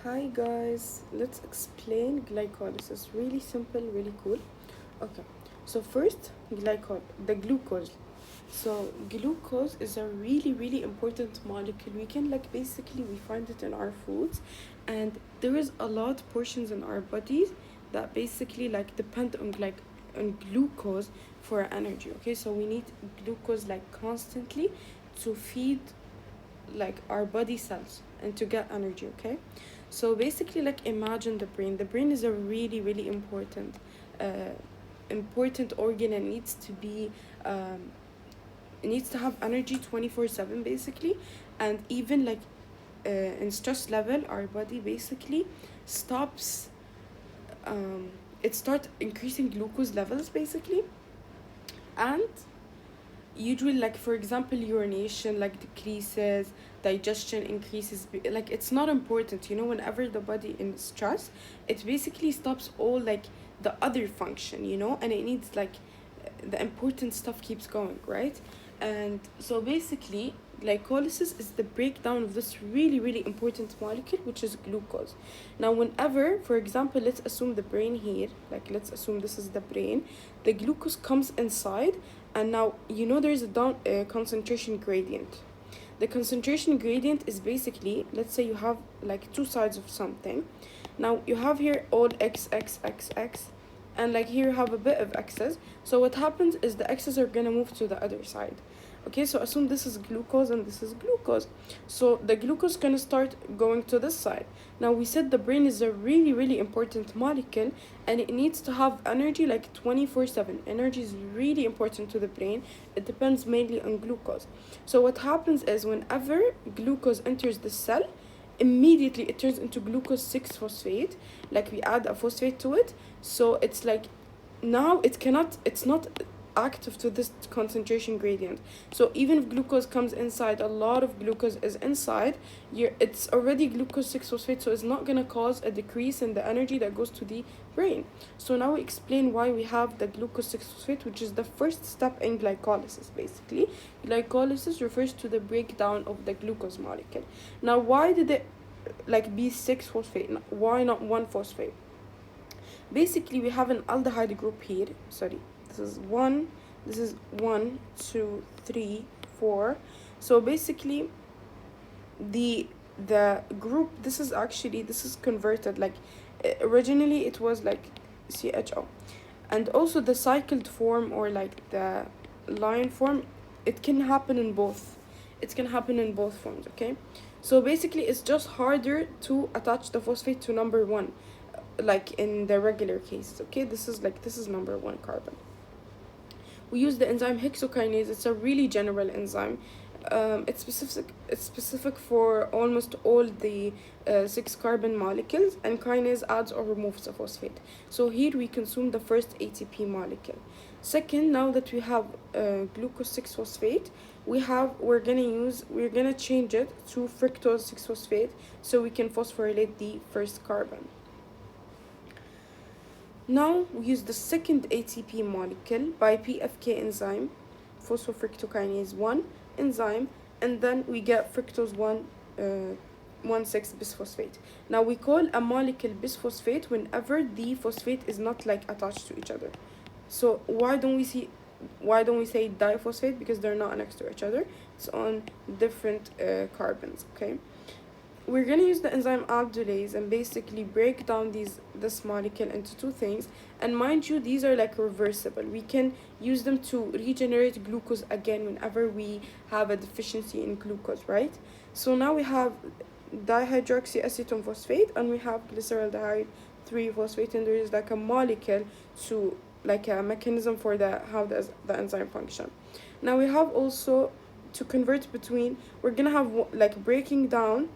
Hi guys, let's explain glycolysis. Really simple, really cool. Okay, so first, the glucose. So glucose is a really important molecule. We can basically we find it in our foods, and there is a lot portions in our bodies that basically depend on on glucose for energy. Okay, so we need glucose constantly to feed our body cells and to get energy. Okay, so basically imagine the brain is a really uh, important organ and needs to be it needs to have energy 24/7 basically. And even in stress level our body basically stops it starts increasing glucose levels basically. And usually for example urination decreases, digestion increases, it's not important, whenever the body in stress it basically stops all the other function, and it needs the important stuff keeps going, right? And so basically glycolysis is the breakdown of this really important molecule, which is glucose. Now whenever, for example, let's assume the brain here, let's assume this is the brain, the glucose comes inside. And now there's a concentration gradient. The concentration gradient is basically, let's say you have two sides of something. Now you have here all x, and here you have a bit of x's. So what happens is the x's are gonna move to the other side. Okay, so assume this is glucose and this is glucose. So the glucose gonna start going to this side. Now we said the brain is a really important molecule, and it needs to have energy 24/7. Energy is really important to the brain. It depends mainly on glucose. So what happens is whenever glucose enters the cell, immediately it turns into glucose 6 phosphate. We add a phosphate to it. So it's now it's not active to this concentration gradient. So even if glucose comes inside, a lot of glucose is inside, it's already glucose 6 phosphate, so it's not going to cause a decrease in the energy that goes to the brain. So now we explain why we have the glucose 6 phosphate, which is the first step in glycolysis basically. Glycolysis refers to the breakdown of the glucose molecule. Now why did it be 6 phosphate? Why not 1 phosphate? Basically we have an aldehyde group here. Sorry, this is 1, 2, 3, 4. So basically the group, this is converted, originally it was CHO. And also the cycled form, or the line form, it can happen in both. Forms. Okay, so basically it's just harder to attach the phosphate to number 1, in the regular cases. Okay, this is number 1 carbon. We use the enzyme hexokinase. It's a really general enzyme. It's specific for almost all the 6 carbon molecules, and kinase adds or removes the phosphate. So here we consume the first ATP molecule. Second, now that we have glucose 6 phosphate, we're gonna change it to fructose 6 phosphate, so we can phosphorylate the first carbon. Now we use the second ATP molecule by PFK enzyme, phosphofructokinase 1 enzyme, and then we get fructose 1,6 bisphosphate. Now we call a molecule bisphosphate whenever the phosphate is not attached to each other. So why don't we say diphosphate? Because they're not next to each other. It's on different carbons. Okay. We're gonna use the enzyme aldolase and basically break down this molecule into 2 things. And mind you, these are reversible. We can use them to regenerate glucose again whenever we have a deficiency in glucose, right? So now we have dihydroxyacetone phosphate, and we have glyceraldehyde 3-phosphate, and there is a molecule to a mechanism for how does the enzyme function. Now we have also to convert between, we're gonna have breaking down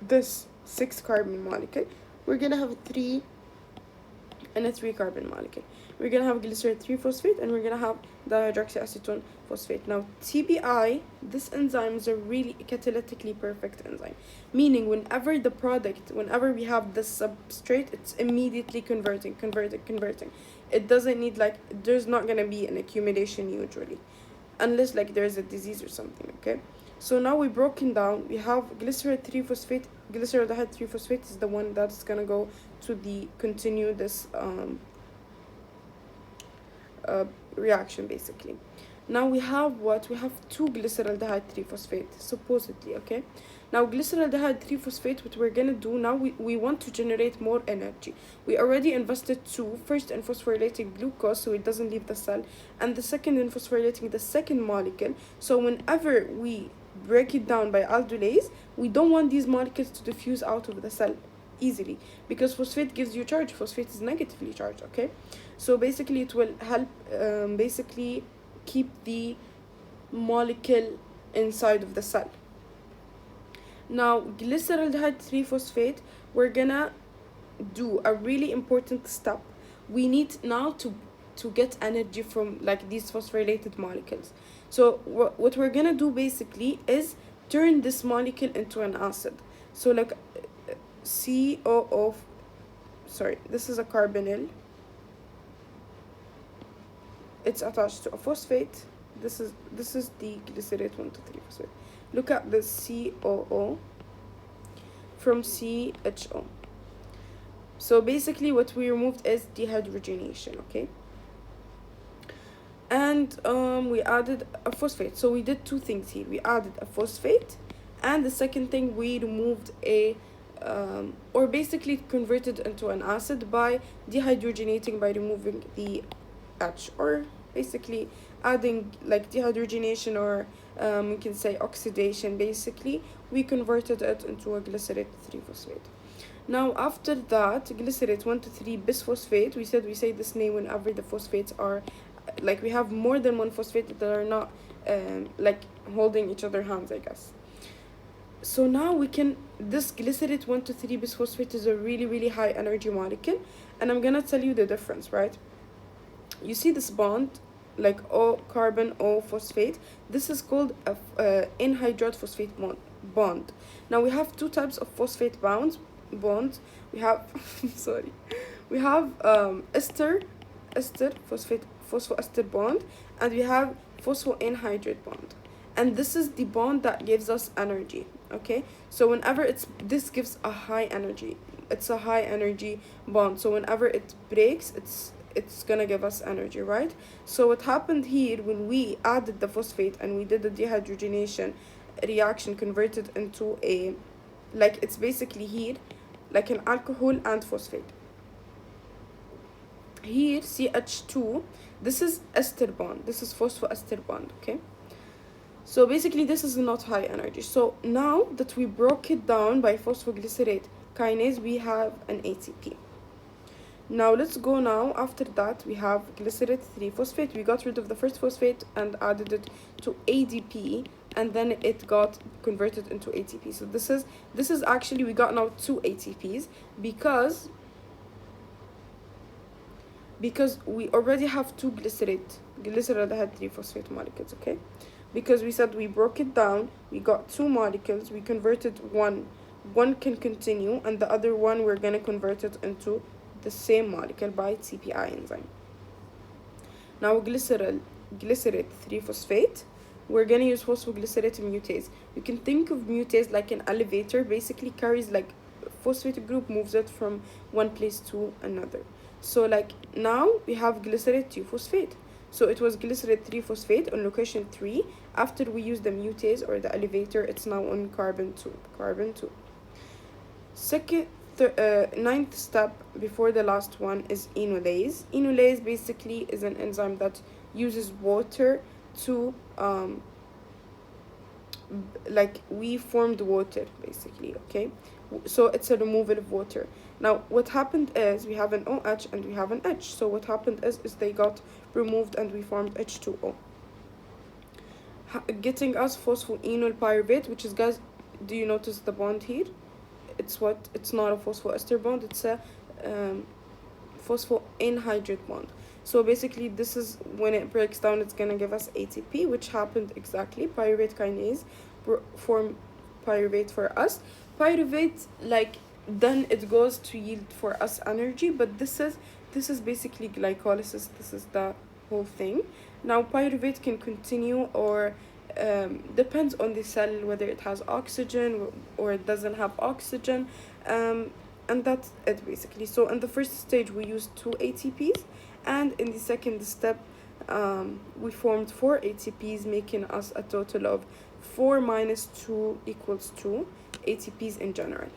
this 6 carbon molecule, we're gonna have a 3 and a 3 carbon molecule. We're gonna have glycerol 3-phosphate, and we're gonna have dihydroxyacetone phosphate. Now TBI, this enzyme is a really catalytically perfect enzyme, meaning whenever we have the substrate, it's immediately converting. It doesn't need there's not gonna be an accumulation usually, unless there's a disease or something. Okay, So now we broken down. We have glycerol 3-phosphate. Glyceraldehyde 3-phosphate is the one that's gonna go to the continue this uh, reaction basically. Now we have what? We have 2-glyceraldehyde 3-phosphate, supposedly, okay? Now glyceraldehyde 3-phosphate, what we're gonna do now, we want to generate more energy. We already invested first in phosphorylating glucose so it doesn't leave the cell, and the second in phosphorylating the second molecule. So whenever we break it down by aldolase, we don't want these molecules to diffuse out of the cell easily, because phosphate gives you charge. Phosphate is negatively charged, okay? So basically it will help basically keep the molecule inside of the cell. Now glyceraldehyde 3-phosphate, we're gonna do a really important step. We need now to get energy from like these phosphorylated molecules. So what we're gonna do basically is turn this molecule into an acid. So like COO, sorry, this is a carbonyl. It's attached to a phosphate. This is the glycerate 1,2,3-phosphate. Look at the COO from CHO. So basically what we removed is dehydrogenation, okay? And we added a phosphate. So we did two things here. We added a phosphate, and the second thing, we removed or basically converted into an acid by dehydrogenating, by removing the H, or basically adding like dehydrogenation, or we can say oxidation. Basically we converted it into a glycerate 3-phosphate. Now after that, glycerate 1,2,3-bisphosphate, we say this name whenever the phosphates are like we have more than one phosphate that are not like holding each other hands, I guess. So now we can, this glycerate 1,2,3-bisphosphate is a really, really high energy molecule, and I'm gonna tell you the difference, right? You see this bond, like O carbon O phosphate, this is called a anhydride phosphate bond. Now we have two types of phosphate bonds. We have sorry, we have ester phosphate phosphoester bond, and we have phosphoanhydride bond, and this is the bond that gives us energy, okay? So whenever this gives a high energy, it's a high energy bond, so whenever it breaks, it's gonna give us energy, right? So what happened here, when we added the phosphate and we did the dehydrogenation reaction, converted into a, like it's basically here like an alcohol and phosphate. Here CH2, this is ester bond, this is phosphoester bond, okay? So basically this is not high energy. So now that we broke it down by phosphoglycerate kinase, we have an ATP. Now let's go now, after that we have glycerate 3-phosphate. We got rid of the first phosphate and added it to ADP, and then it got converted into ATP. So this is actually, we got now 2 ATPs because we already have 2 glyceraldehyde 3-phosphate molecules, okay? Because we said we broke it down, we got 2 molecules, we converted one can continue, and the other one we're gonna convert it into the same molecule by TPI enzyme. Now glycerate 3-phosphate, we're gonna use phosphoglycerate mutase. You can think of mutase like an elevator, basically carries like phosphate group, moves it from one place to another. So like now we have glycerate 2-phosphate. So it was glycerate 3-phosphate on location 3. After we use the mutase or the elevator, it's now on carbon 2. Ninth step before the last one is enolase. Enolase basically is an enzyme that uses water to like we formed water basically, okay? So it's a removal of water. Now what happened is we have an OH and we have an H. So what happened is they got removed and we formed H2O, getting us phosphoenol pyruvate, which is, guys, do you notice the bond here? It's not a phosphoester bond, it's a phosphoanhydride bond. So basically this is, when it breaks down, it's gonna give us ATP, which happened exactly. Pyruvate kinase form pyruvate for us. Pyruvate, like, then it goes to yield for us energy, but this is basically glycolysis. This is the whole thing. Now pyruvate can continue or depends on the cell whether it has oxygen or it doesn't have oxygen. um, and that's it basically. So in the first stage we used 2 ATPs, and in the second step we formed 4 ATPs, making us a total of 4 minus 2 equals 2 ATPs in general.